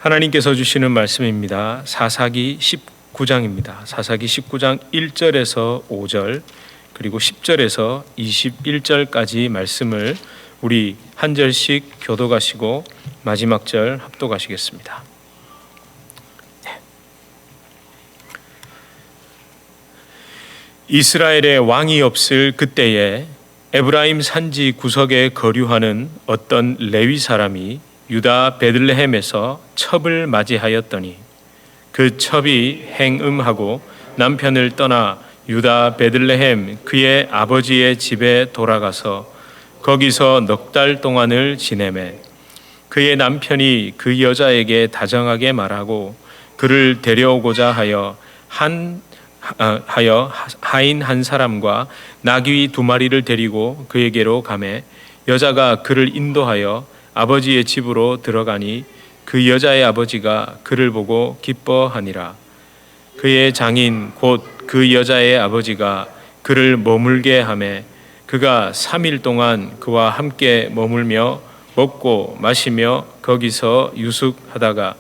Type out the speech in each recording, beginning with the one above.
하나님께서 주시는 말씀입니다. 사사기 19장입니다. 사사기 19장 1절에서 5절 그리고 10절에서 21절까지 말씀을 우리 한 절씩 교독하시고 마지막 절 합독하시겠습니다. 이스라엘의 왕이 없을 그때에 에브라임 산지 구석에 거류하는 어떤 레위 사람이 유다 베들레헴에서 첩을 맞이하였더니 그 첩이 행음하고 남편을 떠나 유다 베들레헴 그의 아버지의 집에 돌아가서 거기서 넉 달 동안을 지내매 그의 남편이 그 여자에게 다정하게 말하고 그를 데려오고자 하여 하인 한 사람과 나귀 2마리를 데리고 그에게로 가매 여자가 그를 인도하여 아버지의 집으로 들어가니 그 여자의 아버지가 그를 보고 기뻐하니라. 그의 장인 곧 그 여자의 아버지가 그를 머물게 하매 그가 3일 동안 그와 함께 머물며 먹고 마시며 거기서 유숙하다가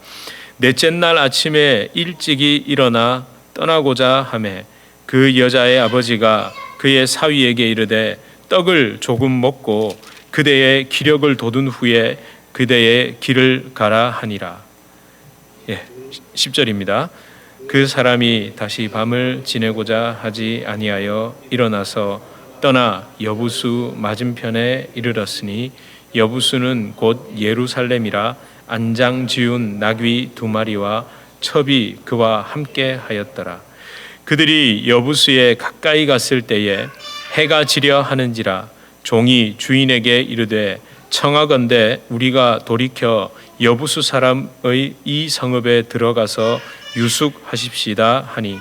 넷째 날 아침에 일찍이 일어나 떠나고자 하매 그 여자의 아버지가 그의 사위에게 이르되 떡을 조금 먹고 그대의 기력을 돋운 후에 그대의 길을 가라 하니라. 10절입니다. 그 사람이 다시 밤을 지내고자 하지 아니하여 일어나서 떠나 여부수 맞은편에 이르렀으니 여부수는 곧 예루살렘이라 안장 지운 나귀 2마리와 첩이 그와 함께 하였더라. 그들이 여부수에 가까이 갔을 때에 해가 지려 하는지라 종이 주인에게 이르되 청하건대 우리가 돌이켜 여부수 사람의 이 성읍에 들어가서 유숙하십시다 하니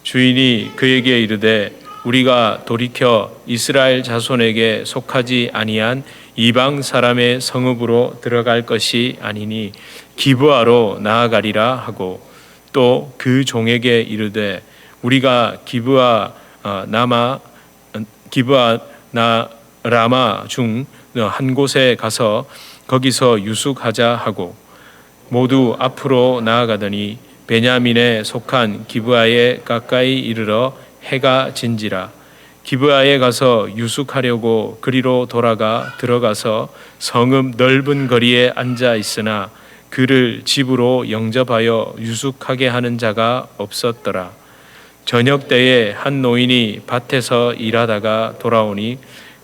주인이 그에게 이르되 우리가 돌이켜 이스라엘 자손에게 속하지 아니한 이방 사람의 성읍으로 들어갈 것이 아니니 기브아로 나아가리라 하고 또 그 종에게 이르되 우리가 기브아 라마 중 한 곳에 가서 거기서 유숙하자 하고 모두 앞으로 나아가더니 베냐민에 속한 기브아에 가까이 이르러 해가 진지라. 기브아에 가서 유숙하려고 그리로 돌아가 들어가서 성읍 넓은 거리에 앉아 있으나 그를 집으로 영접하여 유숙하게 하는 자가 없었더라. 저녁 때에 한 노인이 밭에서 일하다가 돌아오니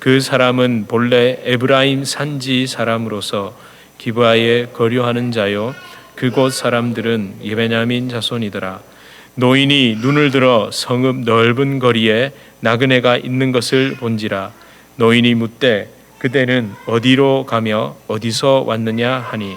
그 사람은 본래 에브라임 산지 사람으로서 기브아에 거류하는 자요 그곳 사람들은 베냐민 자손이더라. 노인이 눈을 들어 성읍 넓은 거리에 나그네가 있는 것을 본지라. 노인이 묻되 그대는 어디로 가며 어디서 왔느냐 하니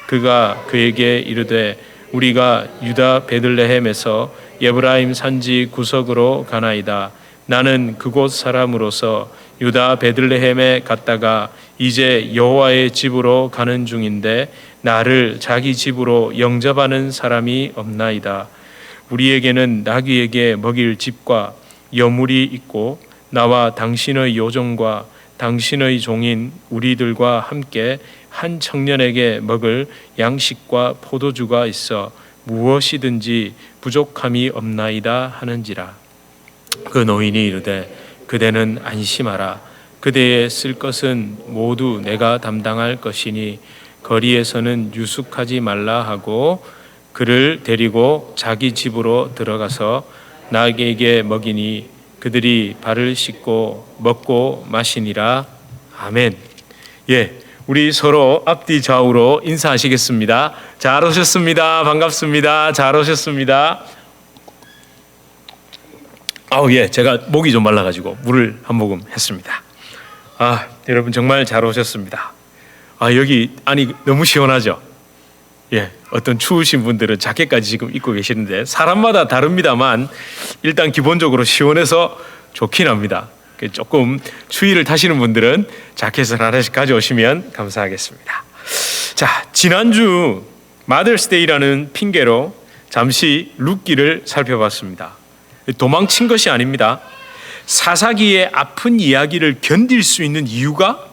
그가 그에게 이르되 우리가 유다 베들레헴에서 에브라임 산지 구석으로 가나이다. 나는 그곳 사람으로서 유다 베들레헴에 갔다가 이제 여호와의 집으로 가는 중인데 나를 자기 집으로 영접하는 사람이 없나이다. 우리에게는 나귀에게 먹일 집과 여물이 있고 나와 당신의 요종과 당신의 종인 우리들과 함께 한 청년에게 먹을 양식과 포도주가 있어 무엇이든지 부족함이 없나이다 하는지라. 그 노인이 이르되 그대는 안심하라. 그대의 쓸 것은 모두 내가 담당할 것이니 거리에서는 유숙하지 말라 하고 그를 데리고 자기 집으로 들어가서 나귀에게 먹이니 그들이 발을 씻고 먹고 마시니라. 아멘. 우리 서로 앞뒤 좌우로 인사하시겠습니다. 잘 오셨습니다. 반갑습니다. 잘 오셨습니다. 제가 목이 좀 말라가지고 물을 한 모금 했습니다. 여러분 정말 잘 오셨습니다. 여기 안이 너무 시원하죠? 어떤 추우신 분들은 자켓까지 지금 입고 계시는데 사람마다 다릅니다만 일단 기본적으로 시원해서 좋긴 합니다. 조금 추위를 타시는 분들은 자켓을 하나씩 가져오시면 감사하겠습니다. 자, 지난주 마더스데이라는 핑계로 잠시 룻기를 살펴봤습니다. 도망친 것이 아닙니다. 사사기의 아픈 이야기를 견딜 수 있는 이유가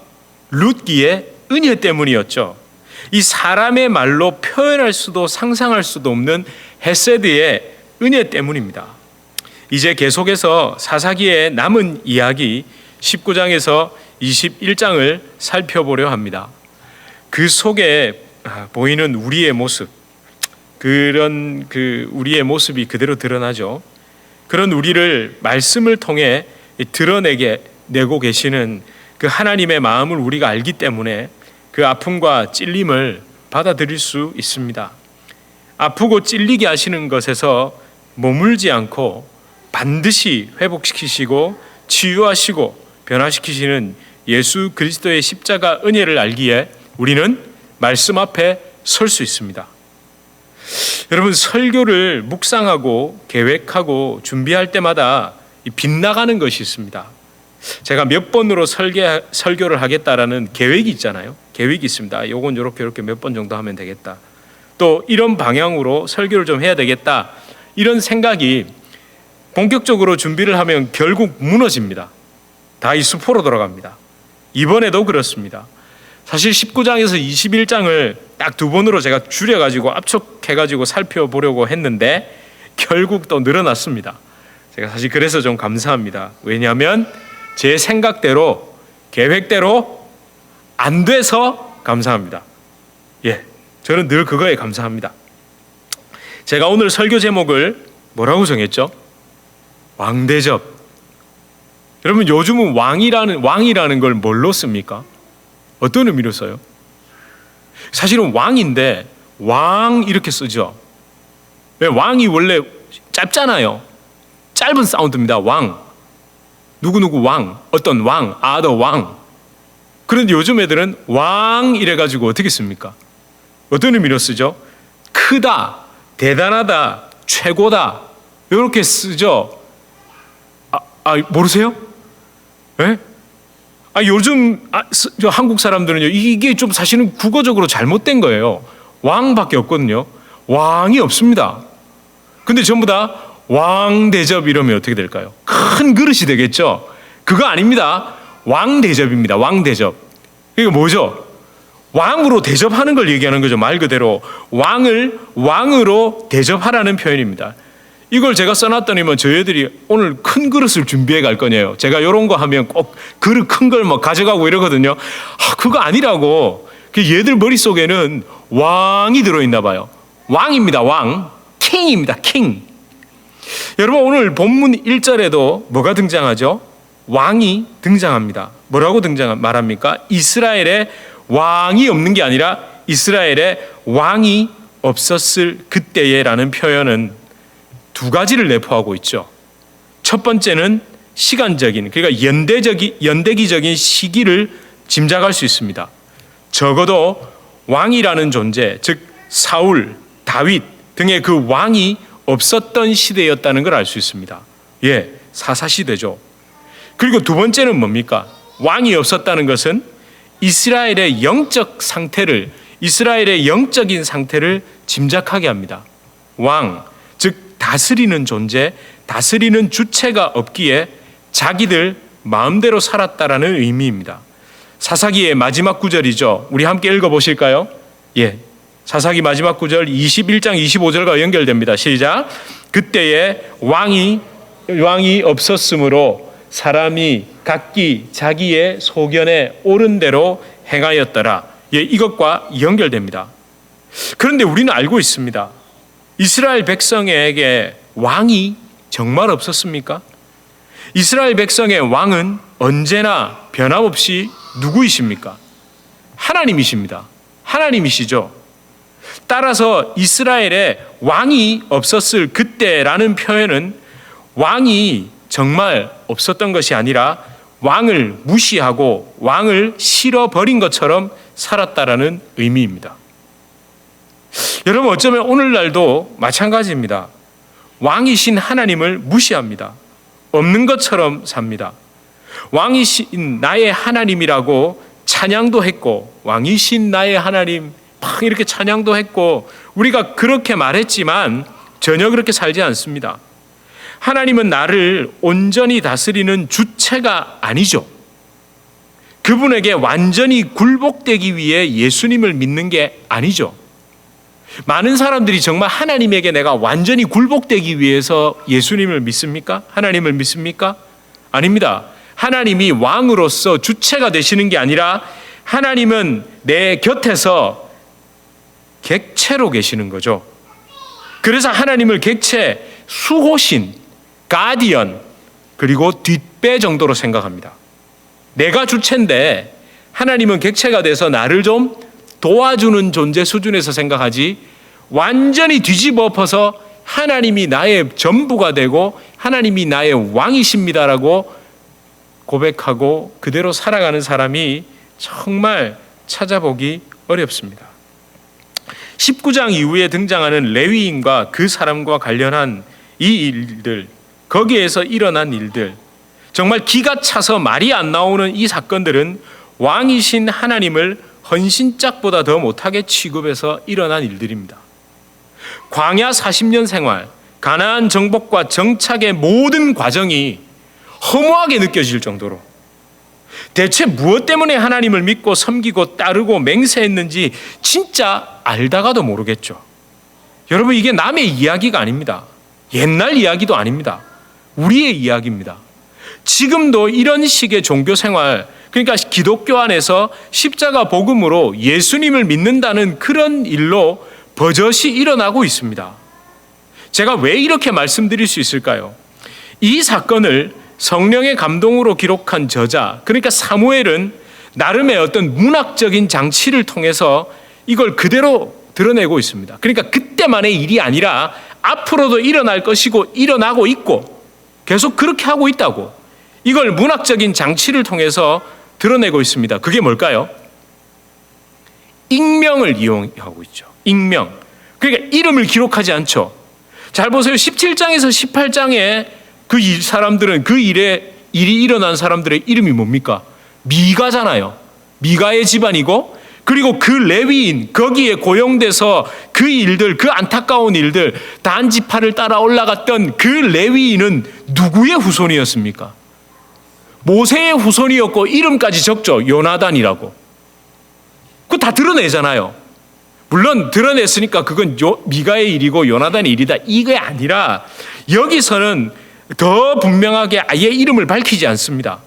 룻기의 은혜 때문이었죠. 이 사람의 말로 표현할 수도 상상할 수도 없는 헤세드의 은혜 때문입니다. 이제 계속해서 사사기의 남은 이야기 19장에서 21장을 살펴보려 합니다. 그 속에 보이는 우리의 모습, 그런 우리의 모습이 그대로 드러나죠. 그런 우리를 말씀을 통해 드러내고 계시는 그 하나님의 마음을 우리가 알기 때문에 그 아픔과 찔림을 받아들일 수 있습니다. 아프고 찔리게 하시는 것에서 머물지 않고 반드시 회복시키시고 치유하시고 변화시키시는 예수 그리스도의 십자가 은혜를 알기에 우리는 말씀 앞에 설 수 있습니다. 여러분, 설교를 묵상하고 계획하고 준비할 때마다 빗나가는 것이 있습니다. 제가 몇 번으로 설교를 하겠다라는 계획이 있잖아요. 계획이 있습니다. 요건 이렇게 몇 번 정도 하면 되겠다. 또 이런 방향으로 설교를 좀 해야 되겠다. 이런 생각이 본격적으로 준비를 하면 결국 무너집니다. 다 이 수포로 돌아갑니다. 이번에도 그렇습니다. 사실 19장에서 21장을 딱 두 번으로 제가 줄여가지고 압축해가지고 살펴보려고 했는데 결국 또 늘어났습니다. 제가 사실 그래서 좀 감사합니다. 왜냐하면 제 생각대로 계획대로 안 돼서 감사합니다. 저는 늘 그거에 감사합니다. 제가 오늘 설교 제목을 뭐라고 정했죠? 왕대접. 여러분, 요즘은 왕이라는 걸 뭘로 씁니까? 어떤 의미로 써요? 사실은 왕인데 왕 이렇게 쓰죠. 왜? 왕이 원래 짧잖아요. 짧은 사운드입니다. 왕. 누구누구 왕, 어떤 왕, 더 왕. 그런데 요즘 애들은 왕 이래가지고 어떻게 씁니까? 어떤 의미로 쓰죠? 크다, 대단하다, 최고다, 이렇게 쓰죠. 모르세요? 예? 요즘 한국 사람들은요, 이게 좀 사실은 국어적으로 잘못된 거예요. 왕밖에 없거든요. 왕이 없습니다. 근데 전부 다 왕대접 이러면 어떻게 될까요? 큰 그릇이 되겠죠. 그거 아닙니다. 왕대접입니다. 왕대접. 이게 뭐죠? 왕으로 대접하는 걸 얘기하는 거죠. 말 그대로 왕을 왕으로 대접하라는 표현입니다. 이걸 제가 써놨더니만 저희들이 오늘 큰 그릇을 준비해 갈 거냐요. 제가 이런 거 하면 꼭 그릇 큰 걸 막 가져가고 이러거든요. 그거 아니라고. 얘들 머릿속에는 왕이 들어있나 봐요. 왕입니다. 왕. 킹입니다. 킹. 여러분, 오늘 본문 1절에도 뭐가 등장하죠? 왕이 등장합니다. 뭐라고 말합니까? 이스라엘에 왕이 없는 게 아니라 이스라엘에 왕이 없었을 그때에라는 표현은 두 가지를 내포하고 있죠. 첫 번째는 시간적인, 그러니까 연대기적인 시기를 짐작할 수 있습니다. 적어도 왕이라는 존재, 즉 사울, 다윗 등의 그 왕이 없었던 시대였다는 걸 알 수 있습니다. 사사시대죠. 그리고 두 번째는 뭡니까? 왕이 없었다는 것은 이스라엘의 이스라엘의 영적인 상태를 짐작하게 합니다. 왕, 즉 다스리는 존재, 다스리는 주체가 없기에 자기들 마음대로 살았다라는 의미입니다. 사사기의 마지막 구절이죠. 우리 함께 읽어보실까요? 사사기 마지막 구절 21장 25절과 연결됩니다. 시작. 그때에 왕이 없었으므로 사람이 각기 자기의 소견에 옳은 대로 행하였더라. 이것과 연결됩니다. 그런데 우리는 알고 있습니다. 이스라엘 백성에게 왕이 정말 없었습니까? 이스라엘 백성의 왕은 언제나 변함없이 누구이십니까? 하나님이십니다. 하나님이시죠. 따라서 이스라엘에 왕이 없었을 그때라는 표현은 왕이 정말 없었던 것이 아니라 왕을 무시하고 왕을 실어버린 것처럼 살았다라는 의미입니다. 여러분, 어쩌면 오늘날도 마찬가지입니다. 왕이신 하나님을 무시합니다. 없는 것처럼 삽니다. 왕이신 나의 하나님이라고 찬양도 했고, 왕이신 나의 하나님 막 이렇게 찬양도 했고, 우리가 그렇게 말했지만 전혀 그렇게 살지 않습니다. 하나님은 나를 온전히 다스리는 주체가 아니죠. 그분에게 완전히 굴복되기 위해 예수님을 믿는 게 아니죠. 많은 사람들이 정말 하나님에게 내가 완전히 굴복되기 위해서 예수님을 믿습니까? 하나님을 믿습니까? 아닙니다. 하나님이 왕으로서 주체가 되시는 게 아니라 하나님은 내 곁에서 객체로 계시는 거죠. 그래서 하나님을 객체, 수호신, 가디언, 그리고 뒷배 정도로 생각합니다. 내가 주체인데 하나님은 객체가 돼서 나를 좀 도와주는 존재 수준에서 생각하지, 완전히 뒤집어 엎어서 하나님이 나의 전부가 되고 하나님이 나의 왕이십니다라고 고백하고 그대로 살아가는 사람이 정말 찾아보기 어렵습니다. 19장 이후에 등장하는 레위인과 그 사람과 관련한 이 일들, 거기에서 일어난 일들, 정말 기가 차서 말이 안 나오는 이 사건들은 왕이신 하나님을 헌신짝보다 더 못하게 취급해서 일어난 일들입니다. 광야 40년 생활, 가나안 정복과 정착의 모든 과정이 허무하게 느껴질 정도로 대체 무엇 때문에 하나님을 믿고 섬기고 따르고 맹세했는지 진짜 알다가도 모르겠죠. 여러분, 이게 남의 이야기가 아닙니다. 옛날 이야기도 아닙니다. 우리의 이야기입니다. 지금도 이런 식의 종교 생활, 그러니까 기독교 안에서 십자가 복음으로 예수님을 믿는다는 그런 일로 버젓이 일어나고 있습니다. 제가 왜 이렇게 말씀드릴 수 있을까요? 이 사건을 성령의 감동으로 기록한 저자, 그러니까 사무엘은 나름의 어떤 문학적인 장치를 통해서 이걸 그대로 드러내고 있습니다. 그러니까 그때만의 일이 아니라 앞으로도 일어날 것이고 일어나고 있고 계속 그렇게 하고 있다고, 이걸 문학적인 장치를 통해서 드러내고 있습니다. 그게 뭘까요? 익명을 이용하고 있죠. 익명. 그러니까 이름을 기록하지 않죠. 잘 보세요. 17장에서 18장에 그 사람들은, 그 일이 일어난 사람들의 이름이 뭡니까? 미가잖아요. 미가의 집안이고, 그리고 그 레위인, 거기에 고용돼서 그 일들, 그 안타까운 일들, 단지파를 따라 올라갔던 그 레위인은 누구의 후손이었습니까? 모세의 후손이었고 이름까지 적죠. 요나단이라고. 그거 다 드러내잖아요. 물론 드러냈으니까 그건 미가의 일이고 요나단의 일이다, 이게 아니라 여기서는 더 분명하게 아예 이름을 밝히지 않습니다.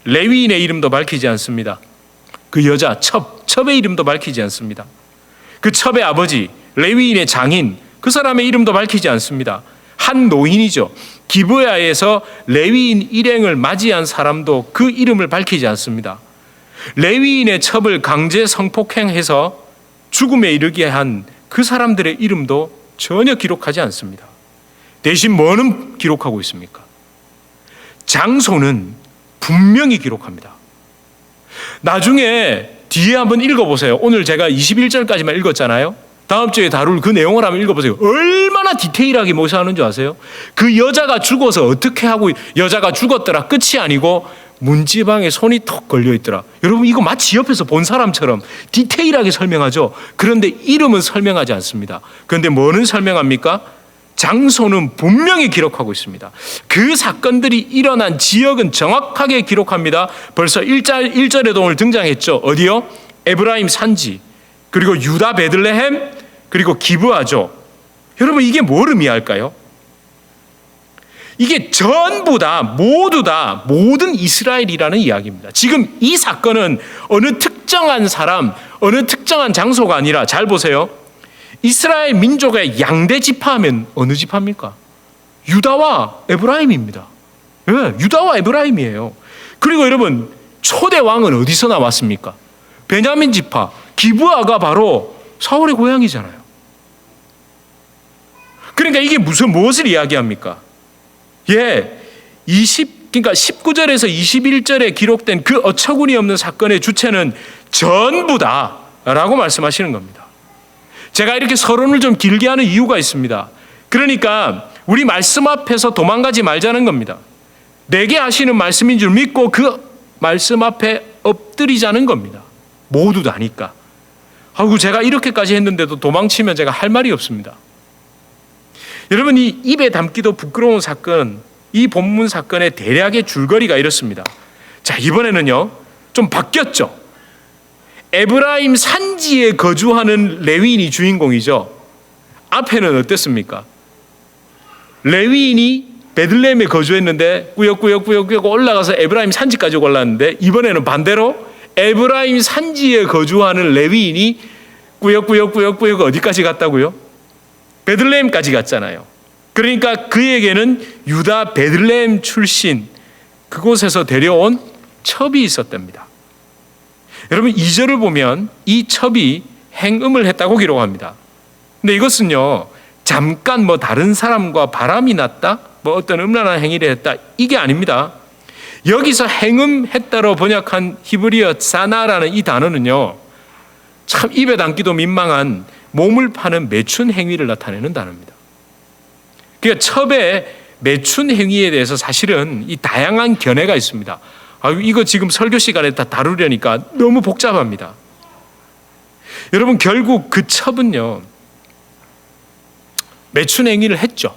레위인의 이름도 밝히지 않습니다. 그 여자 첩의 이름도 밝히지 않습니다. 그 첩의 아버지, 레위인의 장인, 그 사람의 이름도 밝히지 않습니다. 한 노인이죠. 기브야에서 레위인 일행을 맞이한 사람도 그 이름을 밝히지 않습니다. 레위인의 첩을 강제 성폭행해서 죽음에 이르게 한 그 사람들의 이름도 전혀 기록하지 않습니다. 대신 뭐는 기록하고 있습니까? 장소는 분명히 기록합니다. 나중에 뒤에 한번 읽어보세요. 오늘 제가 21절까지만 읽었잖아요. 다음 주에 다룰 그 내용을 한번 읽어보세요. 얼마나 디테일하게 묘사하는 줄 아세요? 그 여자가 죽어서 어떻게 하고, 여자가 죽었더라 끝이 아니고 문지방에 손이 턱 걸려있더라. 여러분, 이거 마치 옆에서 본 사람처럼 디테일하게 설명하죠. 그런데 이름은 설명하지 않습니다. 그런데 뭐는 설명합니까? 장소는 분명히 기록하고 있습니다. 그 사건들이 일어난 지역은 정확하게 기록합니다. 벌써 1절에도 오늘 등장했죠. 어디요? 에브라임 산지, 그리고 유다 베들레헴, 그리고 기브아죠. 여러분, 이게 뭘 의미할까요? 이게 전부 다, 모두 다, 모든 이스라엘이라는 이야기입니다. 지금 이 사건은 어느 특정한 사람, 어느 특정한 장소가 아니라, 잘 보세요. 이스라엘 민족의 양대 지파하면 어느 지파입니까? 유다와 에브라임입니다. 네, 유다와 에브라임이에요. 그리고 여러분, 초대 왕은 어디서 나왔습니까? 베냐민 지파, 기브아가 바로 사울의 고향이잖아요. 그러니까 이게 무엇을 이야기합니까? 그러니까 19절에서 21절에 기록된 그 어처구니 없는 사건의 주체는 전부다라고 말씀하시는 겁니다. 제가 이렇게 서론을 좀 길게 하는 이유가 있습니다. 그러니까 우리 말씀 앞에서 도망가지 말자는 겁니다. 내게 하시는 말씀인 줄 믿고 그 말씀 앞에 엎드리자는 겁니다. 모두 다니까. 아이고, 제가 이렇게까지 했는데도 도망치면 제가 할 말이 없습니다. 여러분, 이 입에 담기도 부끄러운 사건, 이 본문 사건의 대략의 줄거리가 이렇습니다. 자, 이번에는요, 좀 바뀌었죠. 에브라임 산지에 거주하는 레위인이 주인공이죠. 앞에는 어땠습니까? 레위인이 베들레헴에 거주했는데 꾸역꾸역 올라가서 에브라임 산지까지 올랐는데, 이번에는 반대로 에브라임 산지에 거주하는 레위인이 꾸역꾸역 어디까지 갔다고요? 베들레헴까지 갔잖아요. 그러니까 그에게는 유다 베들레헴 출신 그곳에서 데려온 첩이 있었답니다. 여러분 2절을 보면 이 첩이 행음을 했다고 기록합니다. 근데 이것은요, 잠깐 다른 사람과 바람이 났다, 어떤 음란한 행위를 했다, 이게 아닙니다. 여기서 행음했다로 번역한 히브리어 사나라는 이 단어는요, 참 입에 담기도 민망한 몸을 파는 매춘 행위를 나타내는 단어입니다. 그러니까 첩의 매춘 행위에 대해서 사실은 이 다양한 견해가 있습니다. 이거 지금 설교 시간에 다 다루려니까 너무 복잡합니다. 여러분 결국 그 첩은요, 매춘 행위를 했죠.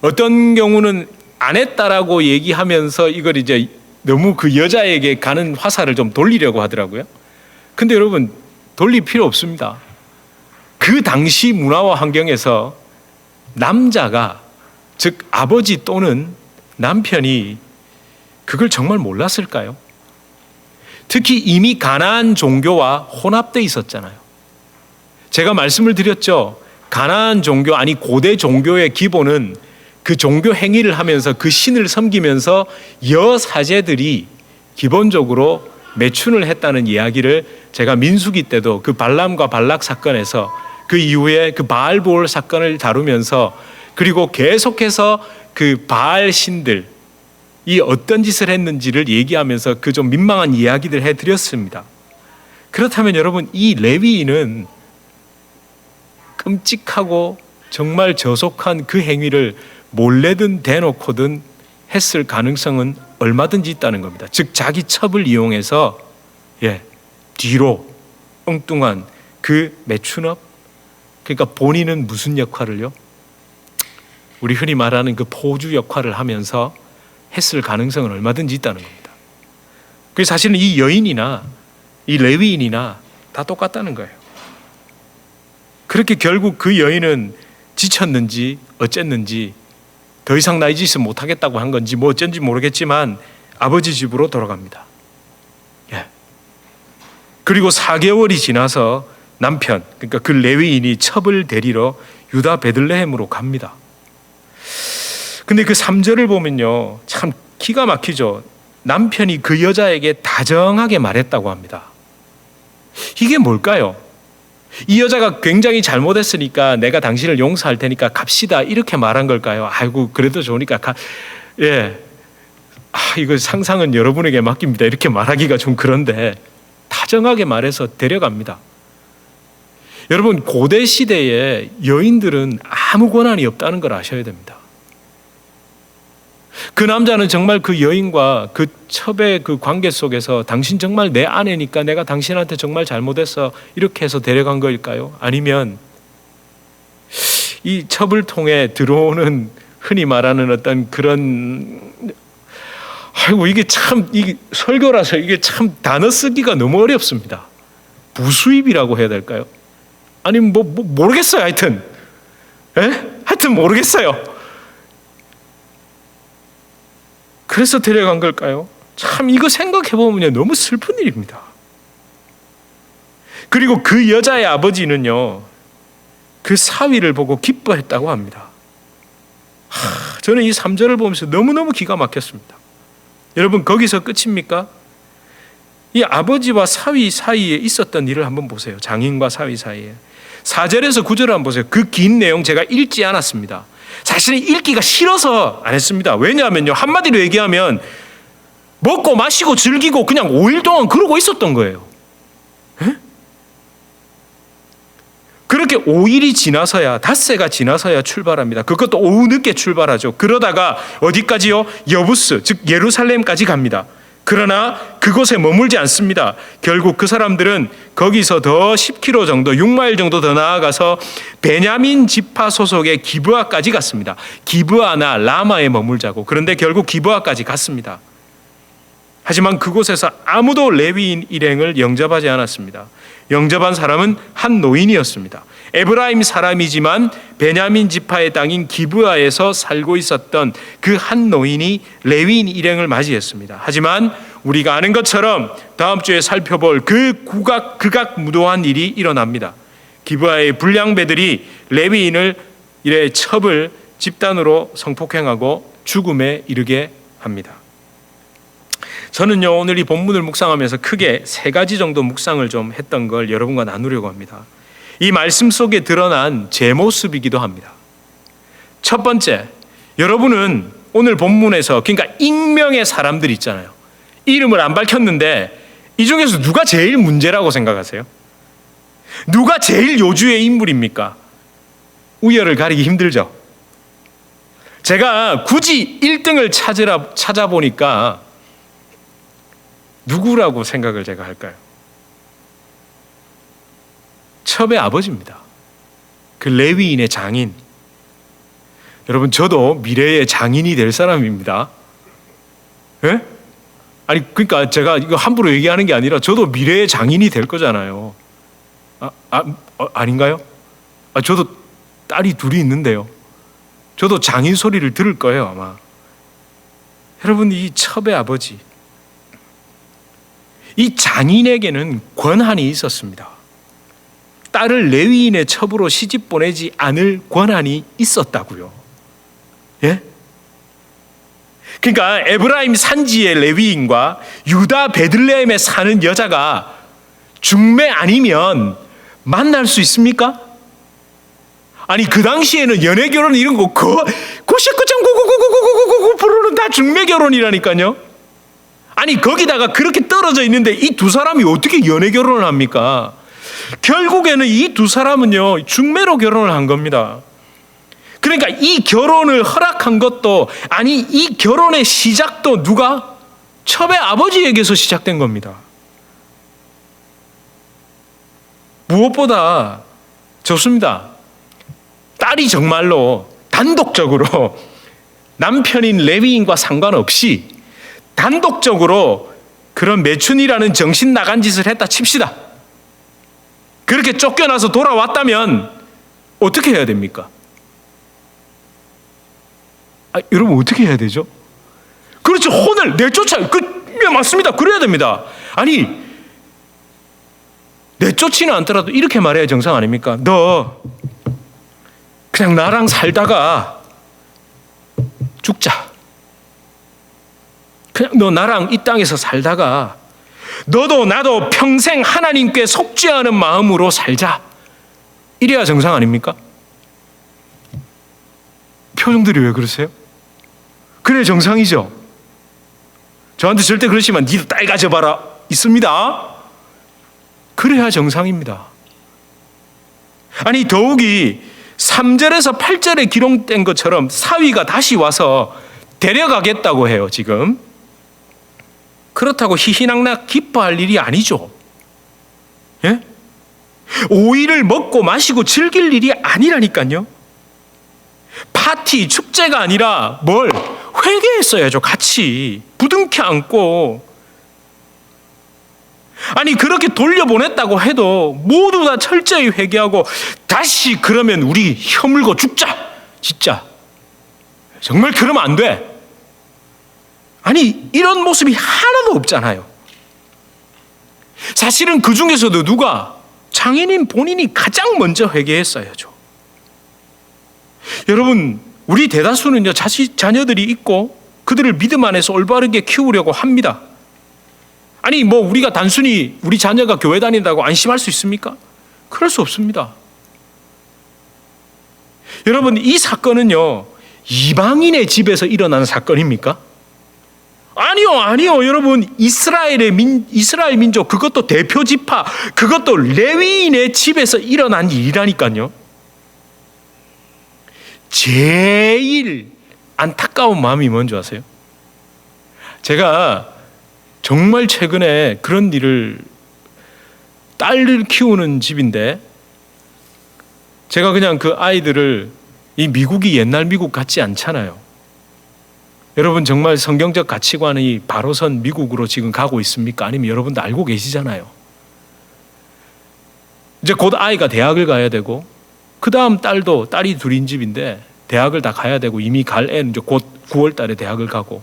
어떤 경우는 안 했다라고 얘기하면서 이걸 이제 너무 그 여자에게 가는 화살을 좀 돌리려고 하더라고요. 근데 여러분 돌릴 필요 없습니다. 그 당시 문화와 환경에서 남자가, 즉 아버지 또는 남편이 그걸 정말 몰랐을까요? 특히 이미 가나안 종교와 혼합되어 있었잖아요. 제가 말씀을 드렸죠. 가나안 종교, 아니 고대 종교의 기본은 그 종교 행위를 하면서 그 신을 섬기면서 여사제들이 기본적으로 매춘을 했다는 이야기를 제가 민수기 때도 그 발람과 발락 사건에서, 그 이후에 그 바알보올 사건을 다루면서, 그리고 계속해서 그 바알 신들이 어떤 짓을 했는지를 얘기하면서 그 좀 민망한 이야기들 해드렸습니다. 그렇다면 여러분 이 레위인은 끔찍하고 정말 저속한 그 행위를 몰래든 대놓고든 했을 가능성은 얼마든지 있다는 겁니다. 즉 자기 첩을 이용해서 뒤로 엉뚱한 그 매춘업, 그러니까 본인은 무슨 역할을요? 우리 흔히 말하는 그 포주 역할을 하면서 했을 가능성은 얼마든지 있다는 겁니다. 그래서 사실은 이 여인이나 이 레위인이나 다 똑같다는 거예요. 그렇게 결국 그 여인은 지쳤는지 어쨌는지 더 이상 나이 짓을 못하겠다고 한 건지 어쩐지 모르겠지만 아버지 집으로 돌아갑니다. 그리고 4개월이 지나서 남편, 그러니까 그 레위인이 첩을 데리러 유다 베들레헴으로 갑니다. 근데 그 3절을 보면요, 참 기가 막히죠. 남편이 그 여자에게 다정하게 말했다고 합니다. 이게 뭘까요? 이 여자가 굉장히 잘못했으니까 내가 당신을 용서할 테니까 갑시다 이렇게 말한 걸까요? 아이고 그래도 좋으니까 이거 상상은 여러분에게 맡깁니다 이렇게 말하기가 좀 그런데 다정하게 말해서 데려갑니다. 여러분 고대 시대에 여인들은 아무 권한이 없다는 걸 아셔야 됩니다. 그 남자는 정말 그 여인과 그 첩의 그 관계 속에서 당신 정말 내 아내니까 내가 당신한테 정말 잘못했어 이렇게 해서 데려간 거일까요? 아니면 이 첩을 통해 들어오는 흔히 말하는 어떤 그런, 이게 설교라서 이게 참 단어 쓰기가 너무 어렵습니다. 부수입이라고 해야 될까요? 아니면 모르겠어요. 하여튼 모르겠어요. 그래서 데려간 걸까요? 참 이거 생각해보면 너무 슬픈 일입니다. 그리고 그 여자의 아버지는요, 그 사위를 보고 기뻐했다고 합니다. 저는 이 3절을 보면서 너무너무 기가 막혔습니다. 여러분 거기서 끝입니까? 이 아버지와 사위 사이에 있었던 일을 한번 보세요. 장인과 사위 사이에. 4절에서 9절을 한번 보세요. 그 긴 내용 제가 읽지 않았습니다. 사실은 읽기가 싫어서 안 했습니다. 왜냐하면요, 한마디로 얘기하면 먹고 마시고 즐기고 그냥 5일 동안 그러고 있었던 거예요. 그렇게 5일이 지나서야, 닷새가 지나서야 출발합니다. 그것도 오후 늦게 출발하죠. 그러다가 어디까지요? 여부스, 즉 예루살렘까지 갑니다. 그러나 그곳에 머물지 않습니다. 결국 그 사람들은 거기서 더 10km 정도, 6마일 정도 더 나아가서 베냐민 지파 소속의 기브아까지 갔습니다. 기브아나 라마에 머물자고. 그런데 결국 기브아까지 갔습니다. 하지만 그곳에서 아무도 레위인 일행을 영접하지 않았습니다. 영접한 사람은 한 노인이었습니다. 에브라임 사람이지만 베냐민 지파의 땅인 기브아에서 살고 있었던 그 한 노인이 레위인 일행을 맞이했습니다. 하지만 우리가 아는 것처럼 다음 주에 살펴볼 그 극악무도한 일이 일어납니다. 기브아의 불량배들이 레위인을 이래 첩을 집단으로 성폭행하고 죽음에 이르게 합니다. 저는요, 오늘 이 본문을 묵상하면서 크게 세 가지 정도 묵상을 좀 했던 걸 여러분과 나누려고 합니다. 이 말씀 속에 드러난 제 모습이기도 합니다. 첫 번째, 여러분은 오늘 본문에서, 그러니까 익명의 사람들 있잖아요. 이름을 안 밝혔는데 이 중에서 누가 제일 문제라고 생각하세요? 누가 제일 요주의 인물입니까? 우열을 가리기 힘들죠. 제가 굳이 1등을 찾아보니까 누구라고 생각을 제가 할까요? 첩의 아버지입니다. 그 레위인의 장인. 여러분, 저도 미래의 장인이 될 사람입니다. 예? 아니, 그러니까 제가 이거 함부로 얘기하는 게 아니라 저도 미래의 장인이 될 거잖아요. 아닌가요? 저도 딸이 둘이 있는데요. 저도 장인 소리를 들을 거예요, 아마. 여러분, 이 첩의 아버지, 이 장인에게는 권한이 있었습니다. 딸을 레위인의 첩으로 시집 보내지 않을 권한이 있었다고요. 예? 그러니까 에브라임 산지의 레위인과 유다 베들레헴에 사는 여자가 중매 아니면 만날 수 있습니까? 아니, 그 당시에는 연애 결혼 이런 거 99.9999999%는 다 중매 결혼이라니까요. 아니, 거기다가 그렇게 떨어져 있는데 이 두 사람이 어떻게 연애 결혼을 합니까? 결국에는 이 두 사람은요, 중매로 결혼을 한 겁니다. 그러니까 이 결혼을 허락한 것도, 아니, 이 결혼의 시작도 누가? 첩의 아버지에게서 시작된 겁니다. 무엇보다 좋습니다. 딸이 정말로 단독적으로 남편인 레위인과 상관없이 단독적으로 그런 매춘이라는 정신 나간 짓을 했다 칩시다. 그렇게 쫓겨나서 돌아왔다면 어떻게 해야 됩니까? 여러분, 어떻게 해야 되죠? 그렇죠. 혼을 내쫓아. 맞습니다. 그래야 됩니다. 아니, 내쫓지는 않더라도 이렇게 말해야 정상 아닙니까? 너 그냥 나랑 살다가 죽자. 그냥 너 나랑 이 땅에서 살다가 너도 나도 평생 하나님께 속지 않은 마음으로 살자. 이래야 정상 아닙니까? 표정들이 왜 그러세요? 그래 정상이죠. 저한테 절대 그러시면 니도 딸 가져봐라 있습니다. 그래야 정상입니다. 아니, 더욱이 3절에서 8절에 기록된 것처럼 사위가 다시 와서 데려가겠다고 해요. 지금 그렇다고 희희낙낙 기뻐할 일이 아니죠. 예? 오이를 먹고 마시고 즐길 일이 아니라니까요. 파티, 축제가 아니라 뭘 회개했어야죠. 같이 부둥켜 안고. 아니, 그렇게 돌려보냈다고 해도 모두 다 철저히 회개하고 다시 그러면 우리 혀물고 죽자. 진짜 정말 그러면 안 돼. 아니, 이런 모습이 하나도 없잖아요. 사실은 그 중에서도 누가? 장인인 본인이 가장 먼저 회개했어야죠. 여러분, 우리 대다수는요, 자녀들이 있고 그들을 믿음 안에서 올바르게 키우려고 합니다. 아니, 뭐 우리가 단순히 우리 자녀가 교회 다닌다고 안심할 수 있습니까? 그럴 수 없습니다. 여러분, 이 사건은요, 이방인의 집에서 일어난 사건입니까? 아니요. 여러분, 이스라엘 민족, 그것도 대표 지파, 그것도 레위인의 집에서 일어난 일이라니까요. 제일 안타까운 마음이 뭔지 아세요? 제가 정말 최근에 그런 일을, 딸을 키우는 집인데 제가 그냥 그 아이들을, 이 미국이 옛날 미국 같지 않잖아요. 여러분 정말 성경적 가치관이 바로 선 미국으로 지금 가고 있습니까? 아니면 여러분도 알고 계시잖아요. 이제 곧 아이가 대학을 가야 되고 그 다음 딸이 둘인 집인데 대학을 다 가야 되고 이미 갈 애는 이제 곧 9월 달에 대학을 가고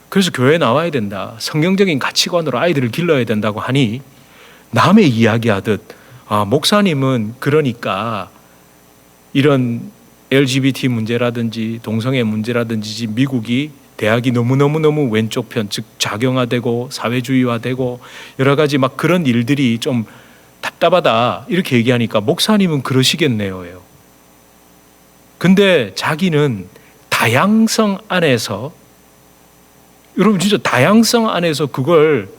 그래서 교회에 나와야 된다. 성경적인 가치관으로 아이들을 길러야 된다고 하니 남의 이야기하듯 목사님은 그러니까 이런 LGBT 문제라든지 동성애 문제라든지 미국이 대학이 너무 왼쪽 편, 즉 좌경화되고 사회주의화되고 여러 가지 막 그런 일들이 좀 답답하다 이렇게 얘기하니까 목사님은 그러시겠네요. 근데 자기는 다양성 안에서 여러분 진짜 다양성 안에서 그걸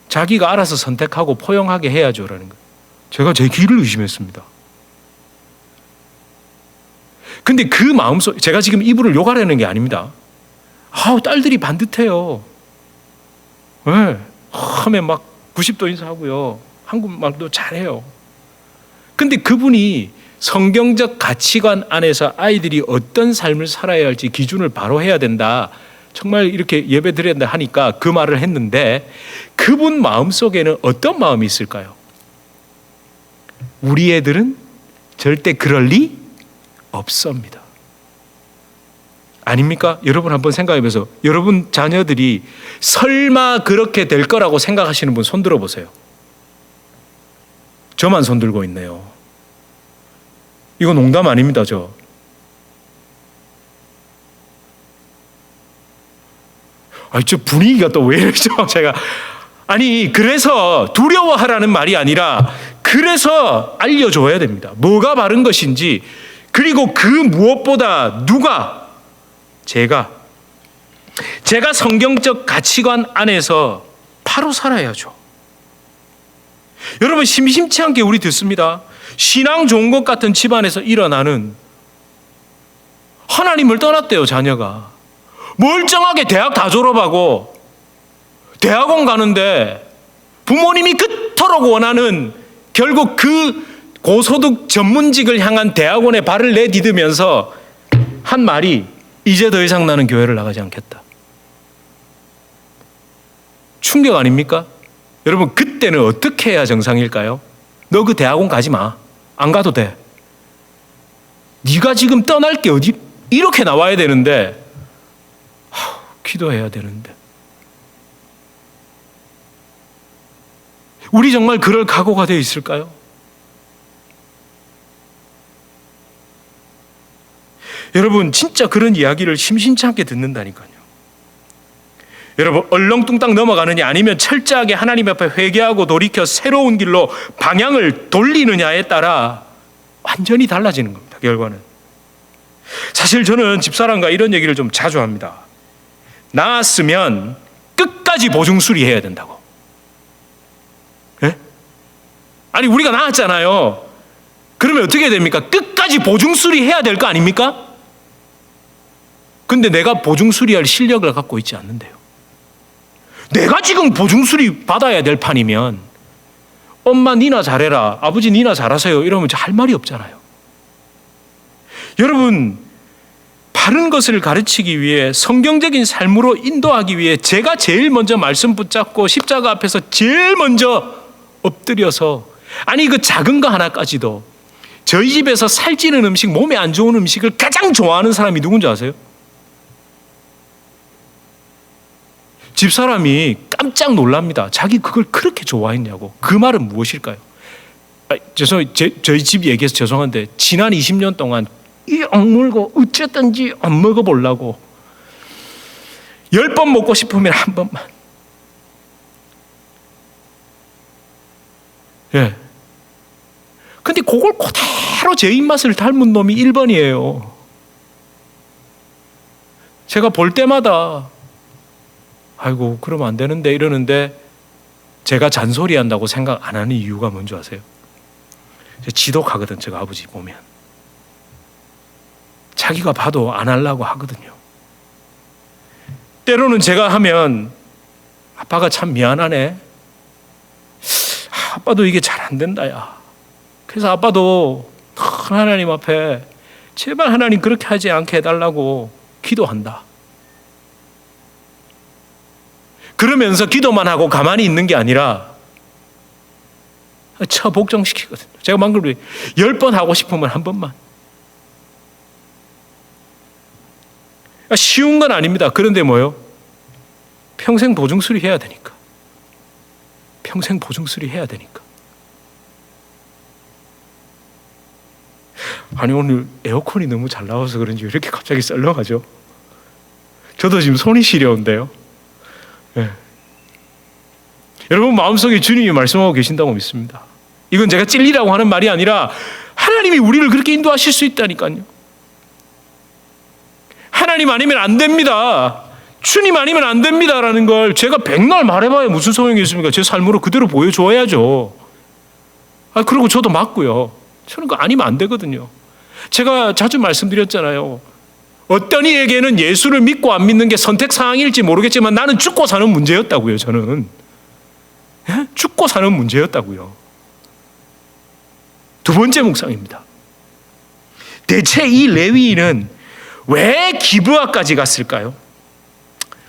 자기가 알아서 선택하고 포용하게 해야죠라는 거예요. 제가 제 귀를 의심했습니다. 근데 그 마음속 제가 지금 이분을 욕하려는 게 아닙니다. 딸들이 반듯해요. 네. 하면 막 90도 인사하고요. 한국말도 잘해요. 근데 그분이 성경적 가치관 안에서 아이들이 어떤 삶을 살아야 할지 기준을 바로 해야 된다. 정말 이렇게 예배 드려야 된다 하니까 그 말을 했는데 그분 마음속에는 어떤 마음이 있을까요? 우리 애들은 절대 그럴 리 없습니다. 아닙니까? 여러분 한번 생각해보세요. 여러분 자녀들이 설마 그렇게 될 거라고 생각하시는 분 손 들어보세요. 저만 손 들고 있네요. 이거 농담 아닙니다. 저 분위기가 또 왜 이러죠? 제가 그래서 두려워하라는 말이 아니라 그래서 알려줘야 됩니다. 뭐가 바른 것인지. 그리고 그 무엇보다 제가 성경적 가치관 안에서 바로 살아야죠. 여러분 심심치 않게 우리 듣습니다. 신앙 좋은 것 같은 집안에서 일어나는 하나님을 떠났대요. 자녀가 멀쩡하게 대학 다 졸업하고 대학원 가는데 부모님이 그토록 원하는 결국 그 고소득 전문직을 향한 대학원에 발을 내디디면서 한 말이 이제 더 이상 나는 교회를 나가지 않겠다. 충격 아닙니까? 여러분 그때는 어떻게 해야 정상일까요? 너 그 대학원 가지 마. 안 가도 돼. 네가 지금 떠날 게 어디 이렇게 나와야 되는데 기도해야 되는데 우리 정말 그럴 각오가 되어 있을까요? 여러분 진짜 그런 이야기를 심심치 않게 듣는다니까요. 여러분 얼렁뚱땅 넘어가느냐 아니면 철저하게 하나님 앞에 회개하고 돌이켜 새로운 길로 방향을 돌리느냐에 따라 완전히 달라지는 겁니다. 결과는. 사실 저는 집사람과 이런 얘기를 좀 자주 합니다. 나았으면 끝까지 보증 수리해야 된다고. 예? 우리가 나았잖아요. 그러면 어떻게 됩니까? 끝까지 보증 수리해야 될 거 아닙니까? 근데 내가 보증 수리할 실력을 갖고 있지 않는데요. 내가 지금 보증 수리 받아야 될 판이면 엄마 니나 잘해라, 아버지 니나 잘하세요 이러면 할 말이 없잖아요. 여러분 바른 것을 가르치기 위해 성경적인 삶으로 인도하기 위해 제가 제일 먼저 말씀 붙잡고 십자가 앞에서 제일 먼저 엎드려서 그 작은 거 하나까지도 저희 집에서 살찌는 음식, 몸에 안 좋은 음식을 가장 좋아하는 사람이 누군지 아세요? 집사람이 깜짝 놀랍니다. 자기 그걸 그렇게 좋아했냐고. 그 말은 무엇일까요? 저희 집 얘기해서 죄송한데 지난 20년 동안 이 억물고 어쨌든지 안 먹어보려고 10번 먹고 싶으면 한 번만. 예. 근데 그걸 그대로 제 입맛을 닮은 놈이 1번이에요. 제가 볼 때마다 아이고 그러면 안 되는데 이러는데 제가 잔소리한다고 생각 안 하는 이유가 뭔지 아세요? 지독하거든. 제가 아버지 보면 자기가 봐도 안 하려고 하거든요. 때로는 제가 하면 아빠가 참 미안하네. 아빠도 이게 잘 안 된다 야. 그래서 아빠도 하나님 앞에 제발 하나님 그렇게 하지 않게 해달라고 기도한다. 그러면서 기도만 하고 가만히 있는 게 아니라 복종시키거든요. 제가 방금 10번 하고 싶으면 한 번만. 쉬운 건 아닙니다. 그런데 뭐요? 평생 보증수리 해야 되니까. 평생 보증수리 해야 되니까. 아니 오늘 에어컨이 너무 잘 나와서 그런지 왜 이렇게 갑자기 썰렁하죠? 저도 지금 손이 시려운데요. 네. 여러분 마음속에 주님이 말씀하고 계신다고 믿습니다. 이건 제가 찔리라고 하는 말이 아니라 하나님이 우리를 그렇게 인도하실 수 있다니까요. 하나님 아니면 안 됩니다. 주님 아니면 안 됩니다라는 걸 제가 백날 말해봐야 무슨 소용이 있습니까? 제 삶으로 그대로 보여줘야죠. 그리고 저도 맞고요. 저는 그거 아니면 안 되거든요. 제가 자주 말씀드렸잖아요. 어떤 이에게는 예수를 믿고 안 믿는 게 선택 사항일지 모르겠지만 나는 죽고 사는 문제였다고요. 저는 죽고 사는 문제였다고요. 두 번째 묵상입니다. 대체 이 레위인은 왜 기브아까지 갔을까요?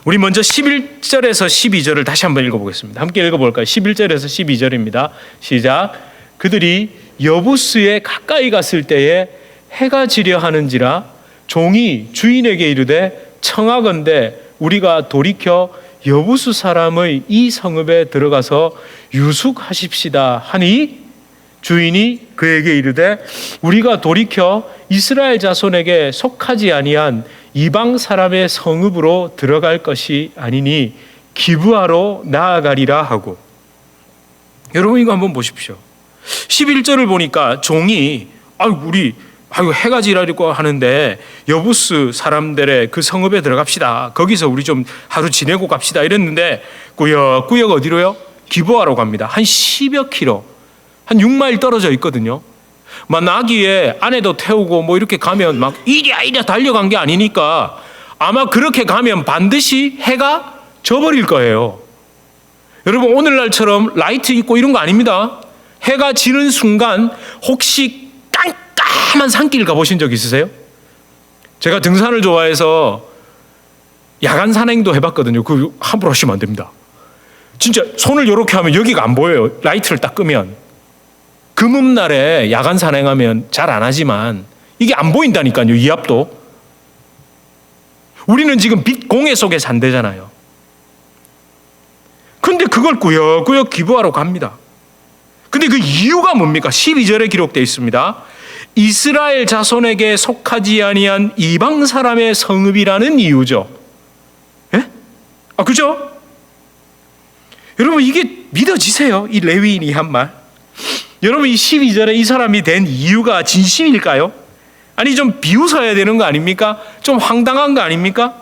우리 먼저 11절에서 12절을 다시 한번 읽어보겠습니다. 함께 읽어볼까요? 11절에서 12절입니다. 시작. 그들이 여부스에 가까이 갔을 때에 해가 지려 하는지라 종이 주인에게 이르되 청하건대 우리가 돌이켜 여부스 사람의 이 성읍에 들어가서 유숙하십시다 하니 주인이 그에게 이르되 우리가 돌이켜 이스라엘 자손에게 속하지 아니한 이방 사람의 성읍으로 들어갈 것이 아니니 기브아로 나아가리라 하고. 여러분 이거 한번 보십시오. 11절을 보니까 종이 우리 해가 지라고 하는데 여부스 사람들의 그 성읍에 들어갑시다. 거기서 우리 좀 하루 지내고 갑시다 이랬는데 꾸역꾸역 어디로요? 기브아로 갑니다. 한 10여 킬로, 한 6마일 떨어져 있거든요. 막 나귀에 아내도 태우고 뭐 이렇게 가면 막 이랴 달려간 게 아니니까 아마 그렇게 가면 반드시 해가 져버릴 거예요. 여러분 오늘날처럼 라이트 있고 이런 거 아닙니다. 해가 지는 순간 혹시 깜깜한 산길 가보신 적 있으세요? 제가 등산을 좋아해서 야간 산행도 해봤거든요. 그거 함부로 하시면 안 됩니다. 진짜 손을 이렇게 하면 여기가 안 보여요. 라이트를 딱 끄면. 금음날에 야간 산행하면 잘 안 하지만 이게 안 보인다니까요. 이 앞도. 우리는 지금 빛 공해 속에 산대잖아요. 근데 그걸 꾸역꾸역 기브아로 갑니다. 근데 그 이유가 뭡니까? 12절에 기록되어 있습니다. 이스라엘 자손에게 속하지 아니한 이방 사람의 성읍이라는 이유죠. 예? 그죠? 여러분 이게 믿어지세요? 이 레위인이 한 말. 여러분 이 12절에 이 사람이 된 이유가 진심일까요? 아니 좀 비웃어야 되는 거 아닙니까? 좀 황당한 거 아닙니까?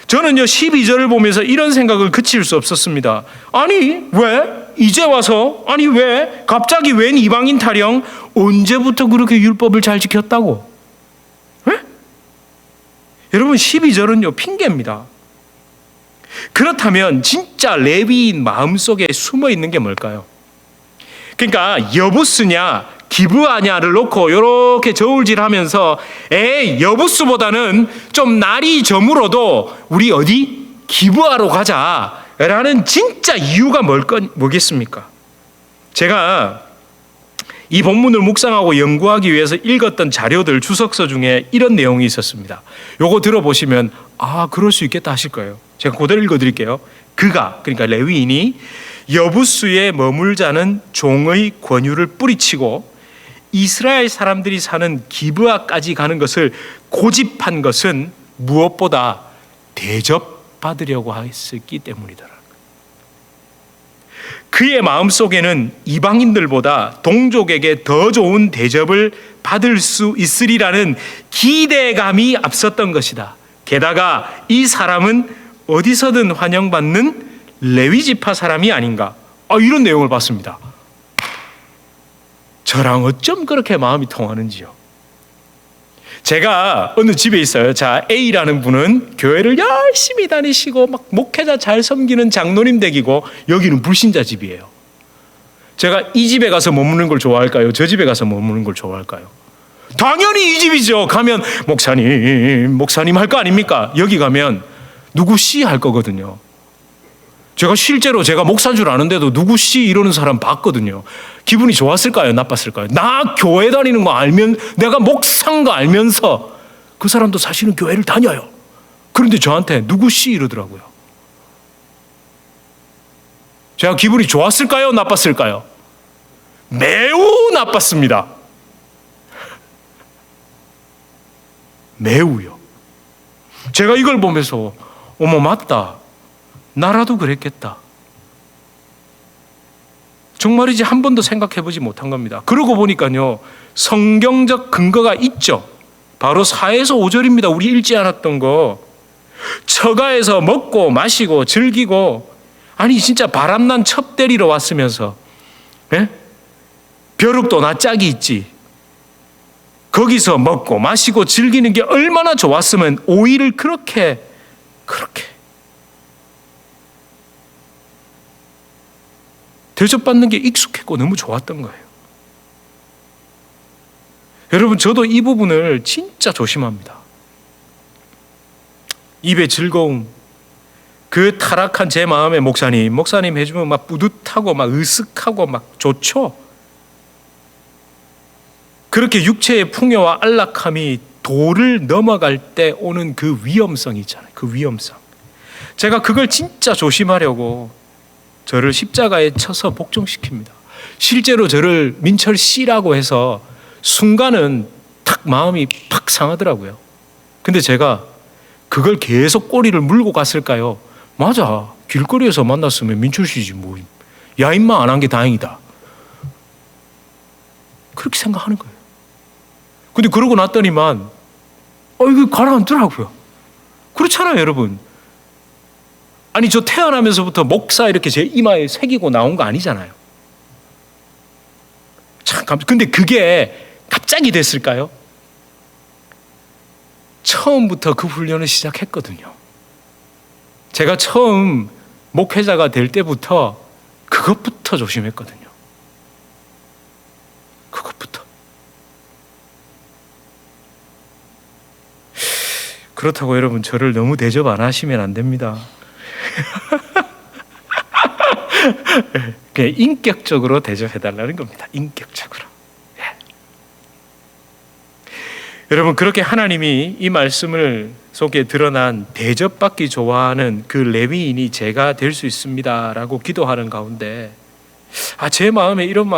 저는요 12절을 보면서 이런 생각을 그칠 수 없었습니다. 아니 왜? 이제 와서? 아니 왜? 갑자기 웬 이방인 타령? 언제부터 그렇게 율법을 잘 지켰다고? 왜? 여러분 12절은요 핑계입니다. 그렇다면 진짜 레위인 마음속에 숨어 있는 게 뭘까요? 그러니까 여부스냐 기브아냐를 놓고 이렇게 저울질하면서 여부스보다는 좀 날이 저물어도 우리 어디? 기브아로 가자라는 진짜 이유가 뭐겠습니까? 제가 이 본문을 묵상하고 연구하기 위해서 읽었던 자료들 주석서 중에 이런 내용이 있었습니다. 요거 들어보시면 그럴 수 있겠다 하실 거예요. 제가 그대로 읽어드릴게요. 그러니까 레위인이 여부스에 머물자는 종의 권유를 뿌리치고 이스라엘 사람들이 사는 기브아까지 가는 것을 고집한 것은 무엇보다 대접받으려고 했었기 때문이더라. 그의 마음속에는 이방인들보다 동족에게 더 좋은 대접을 받을 수 있으리라는 기대감이 앞섰던 것이다. 게다가 이 사람은 어디서든 환영받는 레위 지파 사람이 아닌가, 이런 내용을 봤습니다. 저랑 어쩜 그렇게 마음이 통하는지요. 제가 어느 집에 있어요. 자, A라는 분은 교회를 열심히 다니시고 막 목회자 잘 섬기는 장로님 댁이고 여기는 불신자 집이에요. 제가 이 집에 가서 머무는 걸 좋아할까요? 저 집에 가서 머무는 걸 좋아할까요? 당연히 이 집이죠. 가면 목사님 할 거 아닙니까? 여기 가면 누구 씨 할 거거든요. 제가 실제로 제가 목사인 줄 아는데도 누구 씨 이러는 사람 봤거든요. 기분이 좋았을까요? 나빴을까요? 나 교회 다니는 거 알면, 내가 목사인 거 알면서 그 사람도 사실은 교회를 다녀요. 그런데 저한테 누구 씨 이러더라고요. 제가 기분이 좋았을까요? 나빴을까요? 매우 나빴습니다. 매우요. 제가 이걸 보면서 어머, 맞다. 나라도 그랬겠다. 정말이지 한 번도 생각해보지 못한 겁니다. 그러고 보니까요, 성경적 근거가 있죠. 바로 4에서 5절입니다. 우리 읽지 않았던 거. 처가에서 먹고 마시고 즐기고, 아니 진짜 바람난 첩 때리러 왔으면서, 예? 벼룩도 나 짝이 있지. 거기서 먹고 마시고 즐기는 게 얼마나 좋았으면 5일을 그렇게 대접받는 게 익숙했고 너무 좋았던 거예요. 여러분, 저도 이 부분을 진짜 조심합니다. 입의 즐거움, 그 타락한 제 마음에 목사님 해주면 막 뿌듯하고 막 으쓱하고 막 좋죠. 그렇게 육체의 풍요와 안락함이 도를 넘어갈 때 오는 그 위험성이 있잖아요. 그 위험성. 제가 그걸 진짜 조심하려고 저를 십자가에 쳐서 복종시킵니다. 실제로 저를 민철 씨라고 해서 순간은 탁 마음이 팍 상하더라고요. 근데 제가 그걸 계속 꼬리를 물고 갔을까요? 맞아. 길거리에서 만났으면 민철 씨지 뭐. 야 임마 안 한 게 다행이다. 그렇게 생각하는 거예요. 근데 그러고 났더니만 이거 가라앉더라고요. 그렇잖아요, 여러분. 아니, 저 태어나면서부터 목사 이렇게 제 이마에 새기고 나온 거 아니잖아요. 참, 근데 그게 갑자기 됐을까요? 처음부터 그 훈련을 시작했거든요. 제가 처음 목회자가 될 때부터 그것부터 조심했거든요. 그것부터. 그렇다고 여러분, 저를 너무 대접 안 하시면 안 됩니다. 그냥 인격적으로 대접해달라는 겁니다. 인격적으로. 예. 여러분, 그렇게 하나님이 이 말씀을 속에 드러난 대접받기 좋아하는 그 레위인이 제가 될 수 있습니다라고 기도하는 가운데 제 마음에 이런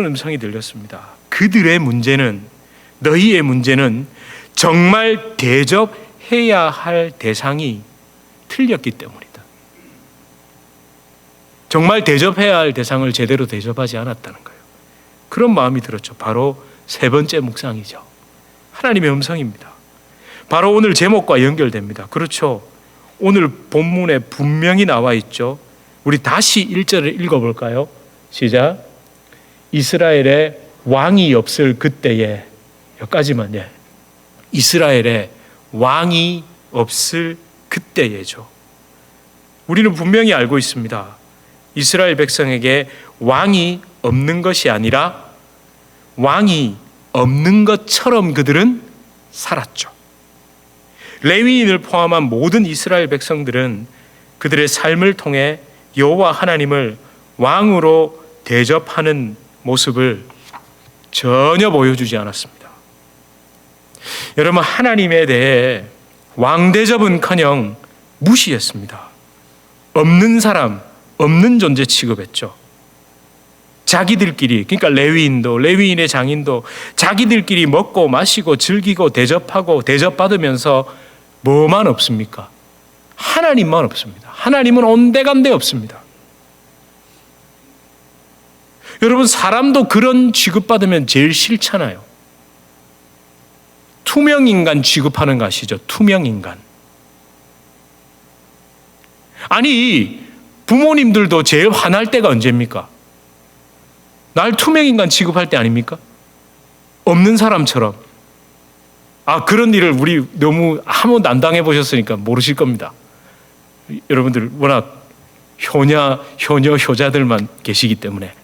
음성이 들렸습니다. 그들의 문제는, 너희의 문제는 정말 대접해야 할 대상이 틀렸기 때문이다. 정말 대접해야 할 대상을 제대로 대접하지 않았다는 거예요. 그런 마음이 들었죠. 바로 세 번째 묵상이죠. 하나님의 음성입니다. 바로 오늘 제목과 연결됩니다. 그렇죠. 오늘 본문에 분명히 나와 있죠. 우리 다시 1절을 읽어볼까요? 시작. 이스라엘에 왕이 없을 그때에, 여기까지만. 이스라엘에 왕이 없을 그때에죠. 우리는 분명히 알고 있습니다. 이스라엘 백성에게 왕이 없는 것이 아니라 왕이 없는 것처럼 그들은 살았죠. 레위인을 포함한 모든 이스라엘 백성들은 그들의 삶을 통해 여호와 하나님을 왕으로 대접하는 모습을 전혀 보여주지 않았습니다. 여러분, 하나님에 대해 왕 대접은커녕 무시했습니다. 없는 사람, 없는 존재 취급했죠. 자기들끼리, 그러니까 레위인도, 레위인의 장인도 자기들끼리 먹고 마시고 즐기고 대접하고 대접받으면서 뭐만 없습니까? 하나님만 없습니다. 하나님은 온데간데 없습니다. 여러분, 사람도 그런 취급받으면 제일 싫잖아요. 투명인간 취급하는 거 아시죠? 투명인간. 아니, 부모님들도 제일 화날 때가 언제입니까? 날 투명인간 취급할 때 아닙니까? 없는 사람처럼. 그런 일을 우리 너무 한 번도 안 당해보셨으니까 모르실 겁니다. 여러분들 워낙 효녀, 효자들만 계시기 때문에.